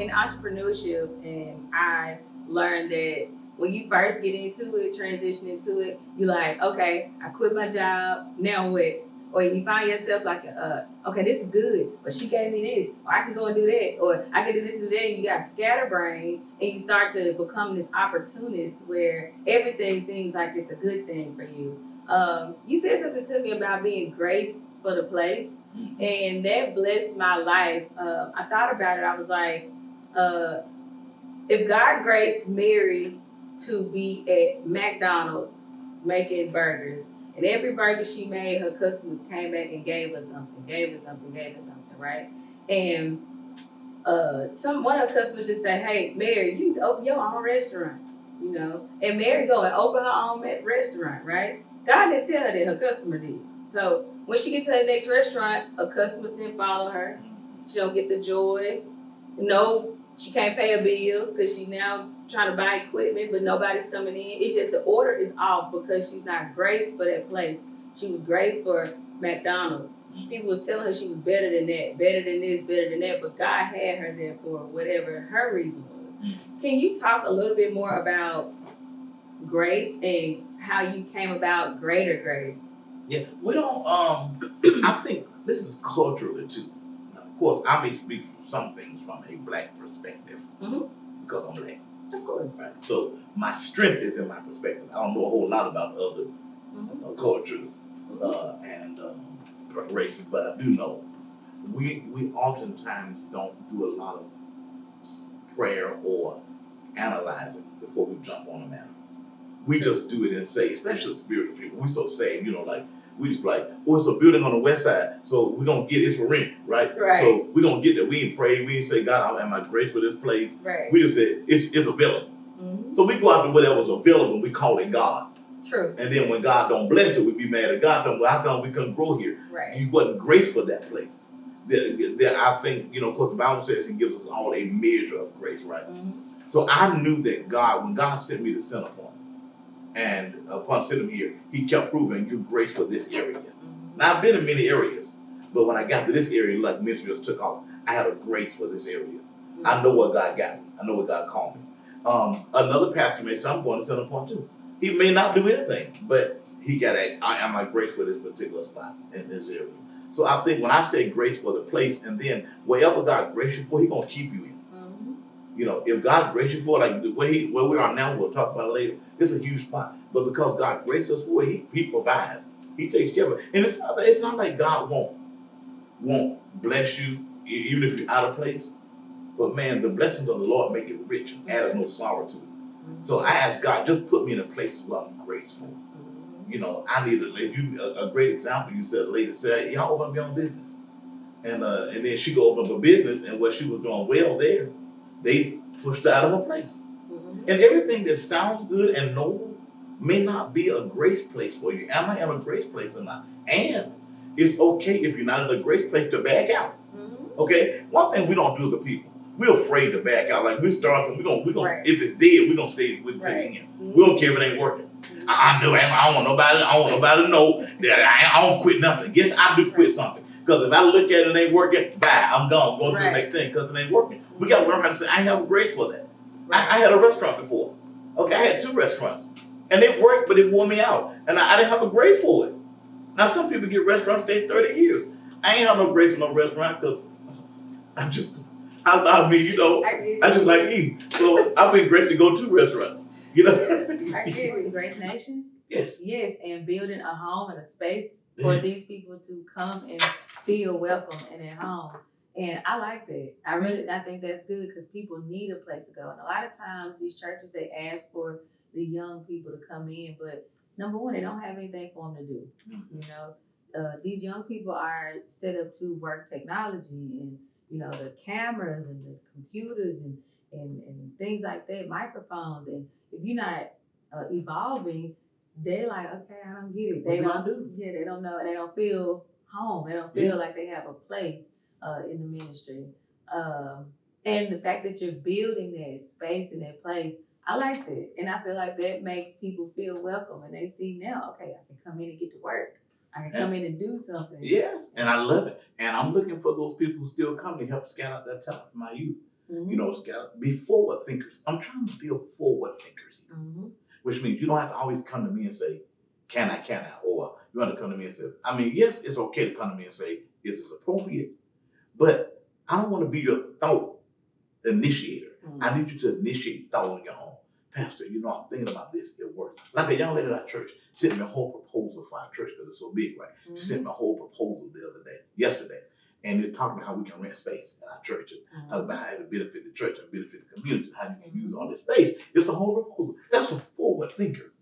in entrepreneurship, and I learned that when you first get into it, transition into it, you like, okay, I quit my job. Now what? Or you find yourself like, okay, this is good, but she gave me this, or I can go and do that, or I can do this and do that. And you got scatterbrain, and you start to become this opportunist where everything seems like it's a good thing for you. You said something to me about being graced for the place, and that blessed my life. I thought about it. I was like, uh, if God graced Mary to be at McDonald's making burgers, and every burger she made, her customers came back and gave her something, gave her something, right? And some one of her customers just say, "Hey, Mary, you need to open your own restaurant," you know. And Mary go and open her own restaurant, right? God didn't tell her that, her customer did. So when she gets to the next restaurant, her customers didn't follow her. She don't get the joy. No, she can't pay her bills because she now trying to buy equipment, but nobody's coming in. It's just the order is off because she's not graced for that place. She was graced for McDonald's. People was telling her she was better than that, better than this, better than that, but God had her there for whatever her reason was. Can you talk a little bit more about grace and how you came about greater grace? Yeah, we don't. I think this is culturally too. Now, of course, I may speak from some things from a black perspective because I'm black. Of course. Right. So my strength is in my perspective. I don't know a whole lot about other cultures and races, but I do know we oftentimes don't do a lot of prayer or analyzing before we jump on a matter. We just do it and say, especially spiritual people, we so saved, like we just like, oh, it's a building on the west side, so we're gonna get this for rent, right? Right. So we're gonna get that. We ain't pray, we ain't say, God, am I grace for this place? Right. We just said it's available. So we go out to whatever's available and we call it God. True. And then when God don't bless it, we be mad at God. Saying, well, how come we couldn't grow here? Right. You wasn't grace for that place. I think, because the Bible says He gives us all a measure of grace, right? So I knew that God, when God sent me to Centerpoint, and upon sending me here, He kept proving you grace for this area. Now I've been in many areas, but when I got to this area, like ministry just took off, I had a grace for this area. I know what God got me. I know what God called me. Another pastor may say, I'm going to Centerpoint too. He may not do anything, but he got am I grace for this particular spot in this area? So I think when I say grace for the place, and then wherever God grace you for, He gonna keep you in. If God grace you for, like the way where we are now, we'll talk about it later. It's a huge spot, but because God graced us for it, He provides. He takes care of it, and it's not like God won't bless you even if you're out of place. But man, the blessings of the Lord make it rich and add no sorrow to it. So I asked God, just put me in a place where I'm graceful. I need a great example. You said a lady said, y'all open up your own business. And then she go open up a business, and what she was doing well there, they pushed her out of her place. And everything that sounds good and noble may not be a grace place for you. Am I in a grace place or not? And it's okay if you're not in a grace place to back out. Okay? One thing we don't do as a people, we're afraid to back out. Like we start something, we're gonna Right. if it's dead, we're gonna stay with it to the end. We don't care if it ain't working. I don't want nobody to know that I don't quit nothing. Yes, I do quit something. Because if I look at it and it ain't working, bye, I'm gone. I'm going to the next thing because it ain't working. We got to learn how to say, I have a grace for that. I had a restaurant before. Okay, I had 2 restaurants. And it worked, but it wore me out. And I didn't have a grace for it. Now, some people get restaurants, stay 30 years. I ain't have no grace for no restaurant because I just like eating. So I've been graced to go to restaurants. I get it. Grace Nation? Yes. Yes, and building a home and a space for these people to come and feel welcome and at home. And I like that. I think that's good because people need a place to go. And a lot of times these churches, they ask for the young people to come in, but number one, they don't have anything for them to do. These young people are set up to work technology and, the cameras and the computers and things like that, microphones. And if you're not evolving, they're like, okay, I don't get it. They don't do. Yeah, they don't know. They don't feel home. They don't feel like they have a place in the ministry. And the fact that you're building that space and that place, I like that. And I feel like that makes people feel welcome. And they see now, okay, I can come in and get to work. I can come in and do something. Yes, and I love it. And I'm looking for those people who still come to help scan out that talent for my youth. You know, it's got to be forward thinkers. I'm trying to build forward thinkers here, which means you don't have to always come to me and say, can I, or you want to come to me and say, I mean, yes, it's okay to come to me and say, is this appropriate? But I don't want to be your thought initiator. I need you to initiate thought on your own. Pastor, you know, I'm thinking about this, it works. Like a young lady at our church sent me a whole proposal for our church because it's so big, right? She sent me a whole proposal yesterday. And they're talking about how we can rent space in our church and how about how it benefit the church and benefit the community, how you can use all this space. It's a whole proposal. That's a forward thinker.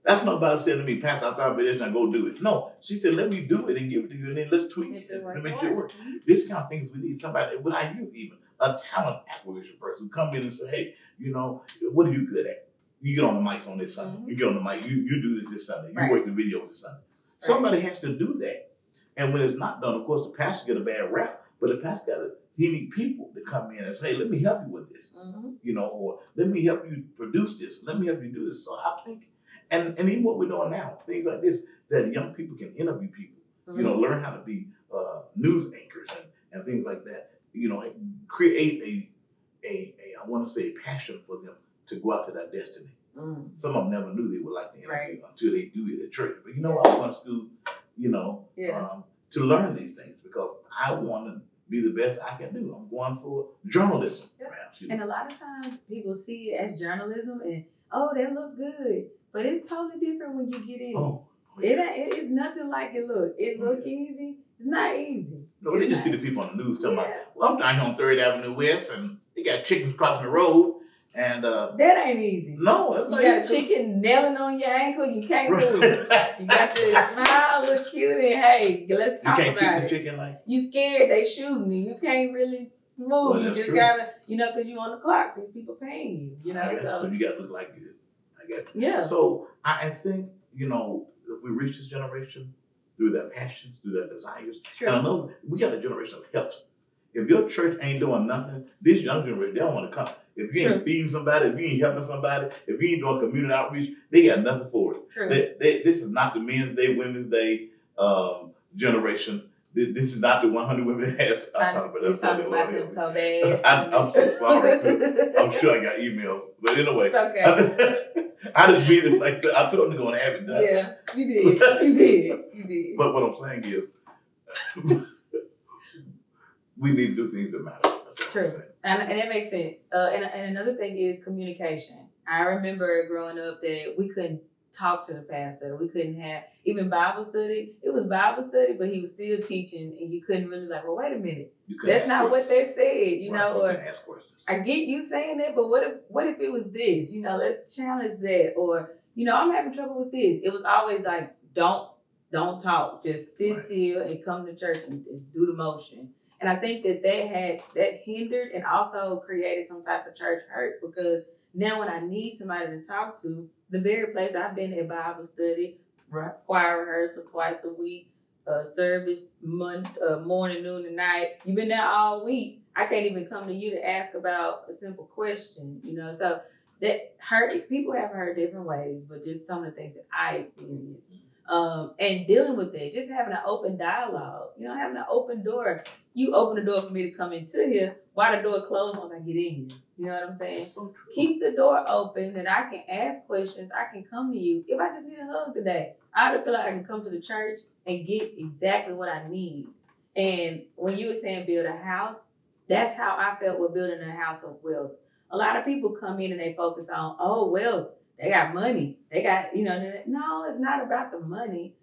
That's not about saying to me, Pastor, I thought about this and I go do it. No, she said, let me do it and give it to you and then let's tweak it and make sure it works. This kind of things we need somebody, what I use even, a talent acquisition person who come in and say, hey, you know, what are you good at? You get on the mics on this Sunday. You get on the mic, you do this Sunday. You work the videos this Sunday. Somebody has to do that. And when it's not done, of course, the pastor get a bad rap, but the pastor he need people to come in and say, let me help you with this, you know, or let me help you produce this. Let me help you do this. So I think, and even what we're doing now, things like this, that young people can interview people, you know, learn how to be news anchors and things like that, you know, create I want to say, a passion for them to go out to that destiny. Some of them never knew they would like to interview until they do it at church. But you know, I went to school, you know, to learn these things because I want to be the best I can do. I'm going for journalism, perhaps. You know? And a lot of times people see it as journalism and, oh, that look good. But it's totally different when you get in. It's nothing like it look. It look easy. It's not easy. No, they just see the people on the news talking about, well, I'm down here on 3rd Avenue West and they got chickens crossing the road. And that ain't easy. No, it's you like got a chicken nailing on your ankle, you can't move. You got to smile, look cute, and hey, let's talk about it. You can't kick the chicken like you scared they shooting you. You can't really move. Well, you just true. gotta, you know, because you on the clock. These people paying you, you know. So you gotta look like you. I get you. Yeah. So I think, you know, if we reach this generation through their passions, through their desires, and I know we got a generation of helps. If your church ain't doing nothing, this young generation, they don't want to come. If you ain't feeding somebody, if you ain't helping somebody, if you ain't doing community outreach, they got nothing for it. This is not the Men's Day, Women's Day generation. This is not the 100 women has. I'm talking about them so bad. I'm so sorry. I'm sure I got emails. But anyway, it's okay. I just mean it like that. I thought they were going to have it done. Yeah, you did. You did. But what I'm saying is, we need to do things that matter. True. And that makes sense. And another thing is communication. I remember growing up that we couldn't talk to the pastor. We couldn't have even Bible study. It was Bible study, but he was still teaching, and you couldn't really like, well, wait a minute. That's not what they said, you know. Or ask questions. I get you saying that, but what if it was this? You know, let's challenge that. Or, you know, I'm having trouble with this. It was always like, don't talk. Just sit still and come to church and do the motion. And I think that hindered and also created some type of church hurt because now when I need somebody to talk to, the very place I've been at Bible study, choir rehearsal twice a week, service morning, noon, and night. You've been there all week. I can't even come to you to ask about a simple question, you know. So that hurt. People have heard different ways, but just some of the things that I experienced. And dealing with it, just having an open dialogue, you know, having an open door. You open the door for me to come into here. Why the door closed once I get in here? You know what I'm saying? So keep the door open that I can ask questions. I can come to you. If I just need a hug today, I feel like I can come to the church and get exactly what I need. And when you were saying build a house, that's how I felt with building a house of wealth. A lot of people come in and they focus on, oh, wealth. They got money. They got, you know, no, it's not about the money.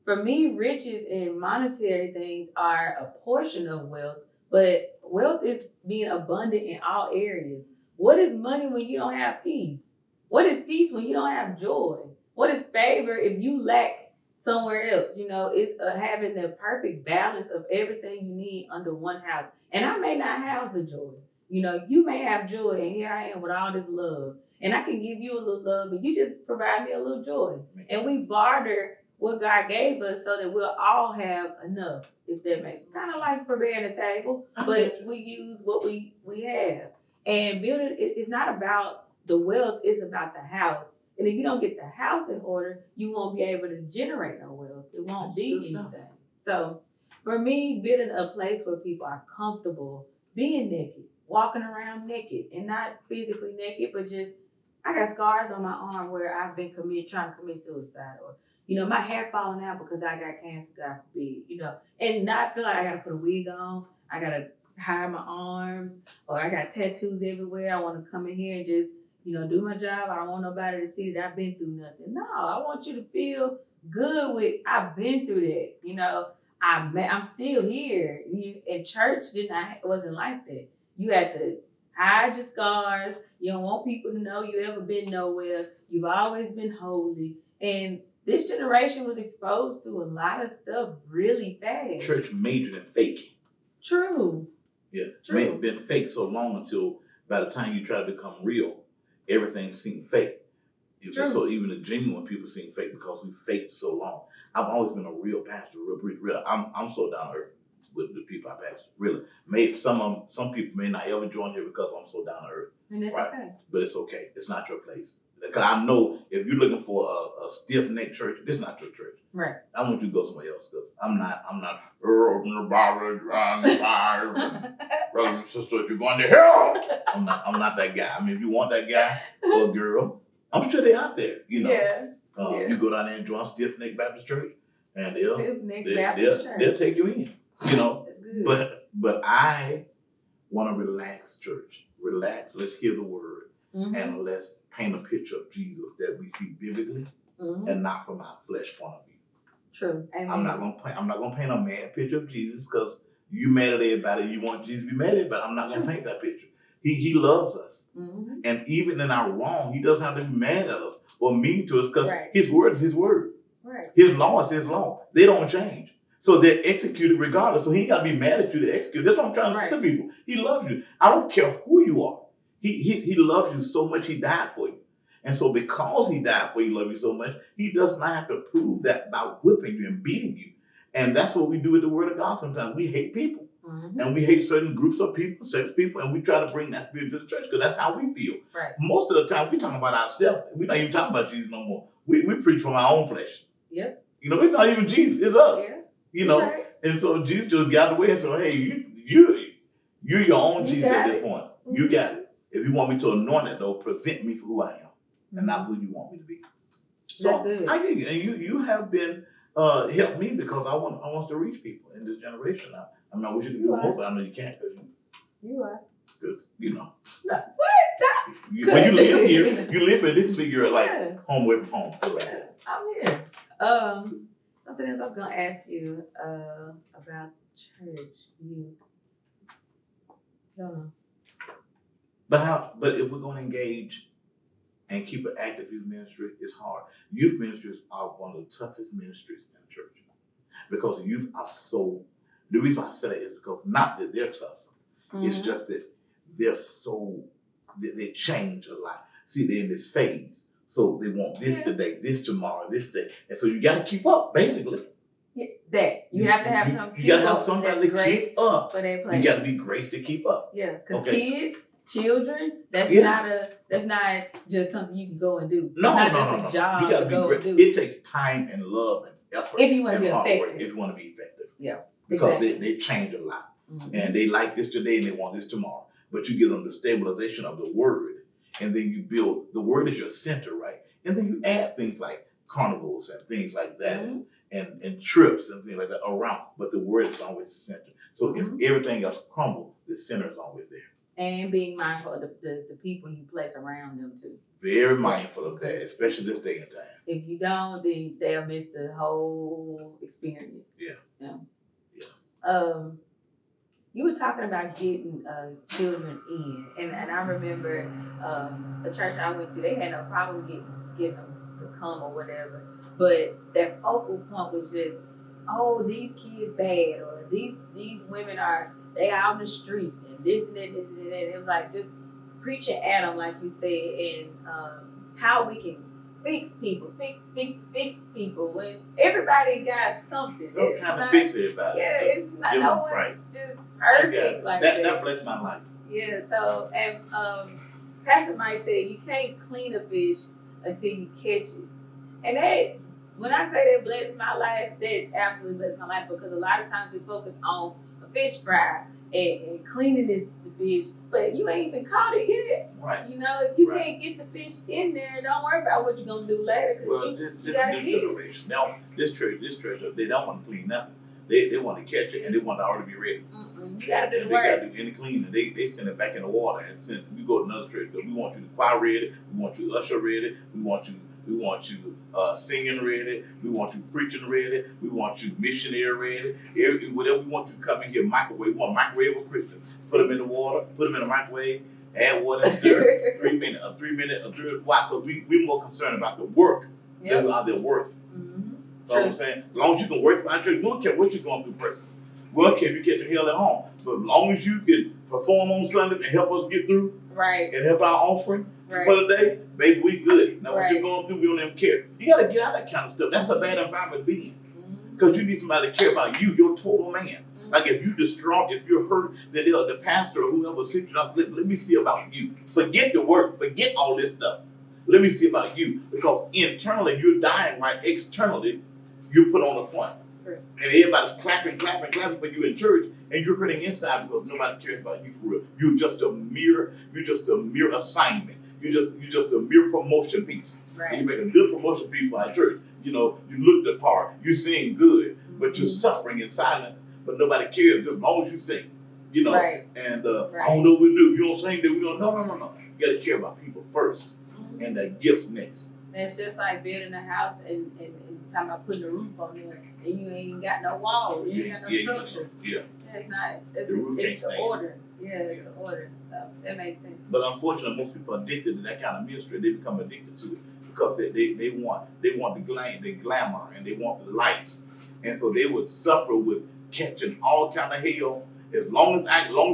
For me, riches and monetary things are a portion of wealth, but wealth is being abundant in all areas. What is money when you don't have peace? What is peace when you don't have joy? What is favor if you lack somewhere else? You know, it's having the perfect balance of everything you need under one house. And I may not have the joy. You know, you may have joy, and here I am with all this love. And I can give you a little love, but you just provide me a little joy. And we barter what God gave us so that we'll all have enough, if that makes sense. Kind of like preparing a table, but we use what we have. And building, it's not about the wealth, it's about the house. And if you don't get the house in order, you won't be able to generate no wealth. It won't be anything. So for me, building a place where people are comfortable being naked, walking around naked, and not physically naked, but just I got scars on my arm where I've been trying to commit suicide, or my hair falling out because I got cancer, God forbid, and not feel like I gotta put a wig on, I gotta hide my arms, or I got tattoos everywhere. I want to come in here and just do my job. I don't want nobody to see that I've been through nothing. No, I want you to feel good with I've been through that. I'm still here. And church wasn't like that. You had to hide your scars. You don't want people to know you ever been nowhere. You've always been holy. And this generation was exposed to a lot of stuff really fast. Church majored in fake. True. Yeah. True. Been fake so long until by the time you try to become real, everything seemed fake. So even the genuine people seem fake because we faked so long. I've always been a real pastor, real. I'm so down to earth with the people I pastor. Really, maybe some people may not ever join here because I'm so down to earth. And it's okay. But it's okay. It's not your place. Because I know if you're looking for a stiff neck church, this is not your church. Right. I want you to go somewhere else because I'm not. Open the Bible, grind the fire, brothers and sisters, you're going to hell. I'm not that guy. I mean, if you want that guy or girl, I'm sure they're out there. Yeah. You go down there and join Stiff Neck Baptist Church, and they'll take you in. That's good. But I want a relaxed church. Relax. Let's hear the word, and let's paint a picture of Jesus that we see biblically, and not from our flesh point of view. True. Amen. I'm not gonna paint a mad picture of Jesus because you mad at everybody. You want Jesus to be mad at everybody. I'm not gonna paint that picture. He loves us, and even in our wrong, he doesn't have to be mad at us or mean to us because his word is his word. Right. His law is his law. They don't change. So they're executed regardless. So he ain't got to be mad at you to execute. That's what I'm trying to say to people. He loves you. I don't care who you are. He loves you so much he died for you. And so because he died for you, love you so much, he does not have to prove that by whipping you and beating you. And that's what we do with the word of God sometimes. We hate people. And we hate certain groups of people, sex people, and we try to bring that spirit to the church because that's how we feel. Right. Most of the time, we talking about ourselves. We're not even talking about Jesus no more. We preach from our own flesh. Yeah. It's not even Jesus. It's us. Yeah. Right. And so Jesus just got away and said, hey, you're your own Jesus at this point. You got it. If you want me to anoint it, though, present me for who I am and not who you want me to be. So that's good. I get you. And you have been helped me because I want to reach people in this generation. I wish you could do more, but I know you can't because you are. Because, No, what? When you live here, this is your home away from home. I'm here. Something else I was gonna ask you about church. Don't know. But if we're gonna engage and keep an active youth ministry, it's hard. Youth ministries are one of the toughest ministries in the church because the youth are so. The reason I say that is because not that they're tough. It's just that they're so. They change a lot. See, they're in this phase. So they want this today, this tomorrow, this day. And so you got to keep up, basically. Yeah, that. You have to have some people. You got to have somebody to keep up. For their place. You got to be graced to keep up. Yeah, because kids, children, that's not just something you can go and do. No. A job you got to go be great. and do. It takes time and love and effort. If you want to be effective. If you want to be effective. Yeah. Because they change a lot. And they like this today and they want this tomorrow. But you give them the stabilization of the word. And then you build, the word is your center, right? And then you add things like carnivals and things like that and trips and things like that around. But the word is always the center. So if everything else crumbles, the center is always there. And being mindful of the people you place around them too. Very mindful of that, especially this day and time. If you don't, then they'll miss the whole experience. Yeah. You were talking about getting children in, and I remember the church I went to, they had no problem getting them to come or whatever, but their focal point was just, oh, these kids bad, or these women they out in the street, and this and that, this and that. It was like just preaching at them, like you said, and how we can fix people when everybody got something. Don't try to fix everybody. Yeah, it's not no one's just perfect like that. That blessed my life. Yeah, so and Pastor Mike said you can't clean a fish until you catch it. And that, when I say that blessed my life, that absolutely blessed my life because a lot of times we focus on a fish fry and cleaning is the fish, but you ain't even caught it yet. Right. You know, if you Right. can't get the fish in there, don't worry about what you're gonna do later. Cause Well, you this gotta new get it. generation. Now, this church, they don't want to clean nothing. They want to catch it and they want to already be ready. You gotta do And the they work. got to do any cleaning. They send it back in the water and send. We go to another church. We want you to choir ready. We want you usher ready. We want you singing ready. We want you preaching ready. We want you missionary ready. Whatever we want you to come in here microwave. We want microwave with Christians. Put them in the water. Put them in the microwave. Add water and stir. 3 minutes. Why? Because we're more concerned about the work than we are their worth. You know what I'm saying? As long as you can work for our church, we don't care what you're going through personally. We don't care if you catch the hell at home. But as long as you can perform on Sundays and help us get through Right. and help our offering Right. for the day, baby, we good. Now what Right. you're going through, we don't even care. You got to get out of that kind of stuff. That's a bad environment to be in. Because you need somebody to care about you, your total man. Like if you're distraught, if you're hurt, then the pastor or whoever sits you down, let me see about you. Forget the work, forget all this stuff. Let me see about you. Because internally you're dying, right? Externally, you're put on the front. True. And everybody's clapping for you in church, and you're hurting inside because nobody cares about you for real. You're just a mere assignment. You're just a mere promotion piece. Right. And you make a good promotion piece for our church. You know, you look the part, you sing good, but you're suffering in silence, but nobody cares as long as you sing. You know, Right. and Right. I don't know what we do. If you don't sing, then we don't. No. You got to care about people first, and the gifts next. It's just like building a house and talking about putting a roof on there, and you ain't got no walls, you ain't got no structure. Yeah. It's not. The roof It's ain't the staying. order. Yeah, it's the order. So that makes sense. But unfortunately, most people are addicted to that kind of ministry. They become addicted to it because they want the glamour, and they want the lights, and so they would suffer with catching all kind of hell. As long as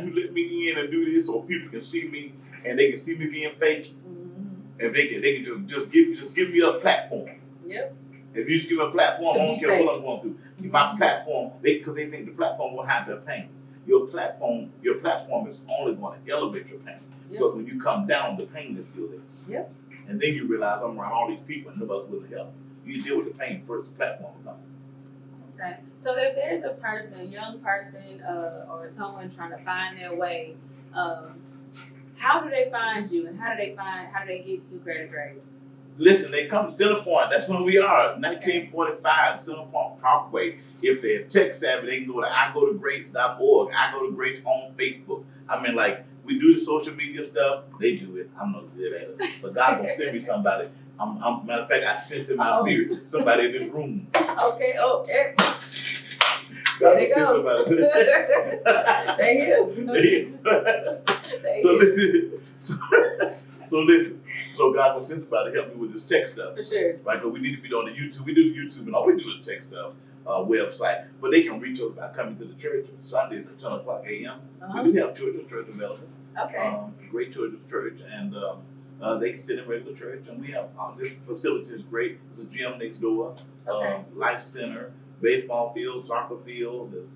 you let me in and do this, so people can see me and they can see me being fake, and they can just give me a platform. Yep. If you just give me a platform, To I don't be care fake. what I'm going through. My platform, because they think the platform will hide their pain. Your platform is only going to elevate your pain. Because when you come down, the pain is still there. Yep. And then you realize I'm around all these people and nobody's willing to help. You deal with the pain first, the platform will come. Okay. So if there's a young person, or someone trying to find their way, how do they find you, and how do they get to Greater Grace? Listen, they come to Centerpoint. That's when we are, 1945 Centerpoint Parkway. If they're tech savvy, they can go to igotograce.org. I Go to Grace on Facebook. I mean, like, we do the social media stuff. They do it. I'm not good at it. But God gonna send me somebody. Matter of fact, I sense in my spirit somebody in this room. Okay. Oh, God there they gonna go. send somebody. They you. So listen. So God will send somebody to help me with this tech stuff. For sure. Right, because we need to be on the YouTube. We do the YouTube and all we do is tech stuff, website. But they can reach us by coming to the church on Sundays at 10 o'clock a.m. We do have children's church available. Okay. Great children's church. And they can sit in regular church. And we have, this facility is great. There's a gym next door, life center, baseball field, soccer field. There's,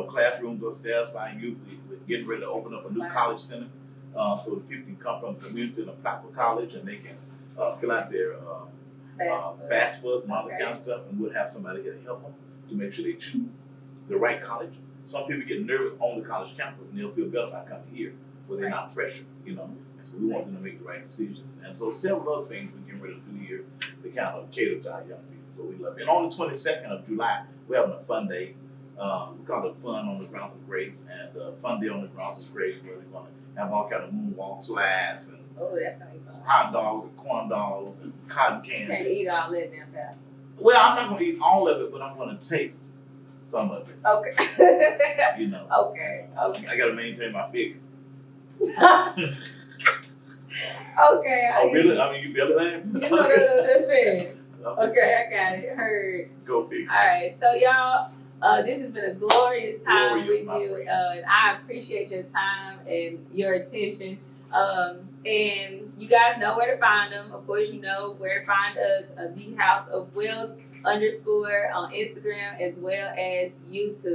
classrooms upstairs for our youth. We're getting ready to open up a new college center. So that people can come from the community to Platteville College and they can fill out their FAFSA and all that kind of stuff, and we'll have somebody here to help them to make sure they choose the right college. Some people get nervous on the college campus and they'll feel better about coming here where they're not pressured, And so we want them to make the right decisions. And so several other things we're getting ready to do here to kind of cater to our young people. So we love it. And on the 22nd of July, we're having a fun day. We call it Fun on the Grounds of Grace, and Fun Day on the Grounds of Grace, where they're going to have all kind of moonwalk slides and that's gonna be fun. hot dogs and corn dogs and cotton You can't candy. eat all that damn fast. Well, I'm not going to eat all of it, but I'm going to taste some of it. Okay. Okay. I got to maintain my figure. Okay. Oh, really? I mean, you better than? No, that's it. Okay, I got it. Heard. Go figure. All right, so y'all, this has been a glorious time Glorious, with my you. friend. And I appreciate your time and your attention. And you guys know where to find them. Of course, you know where to find us, The House of Wealth _ on Instagram as well as YouTube.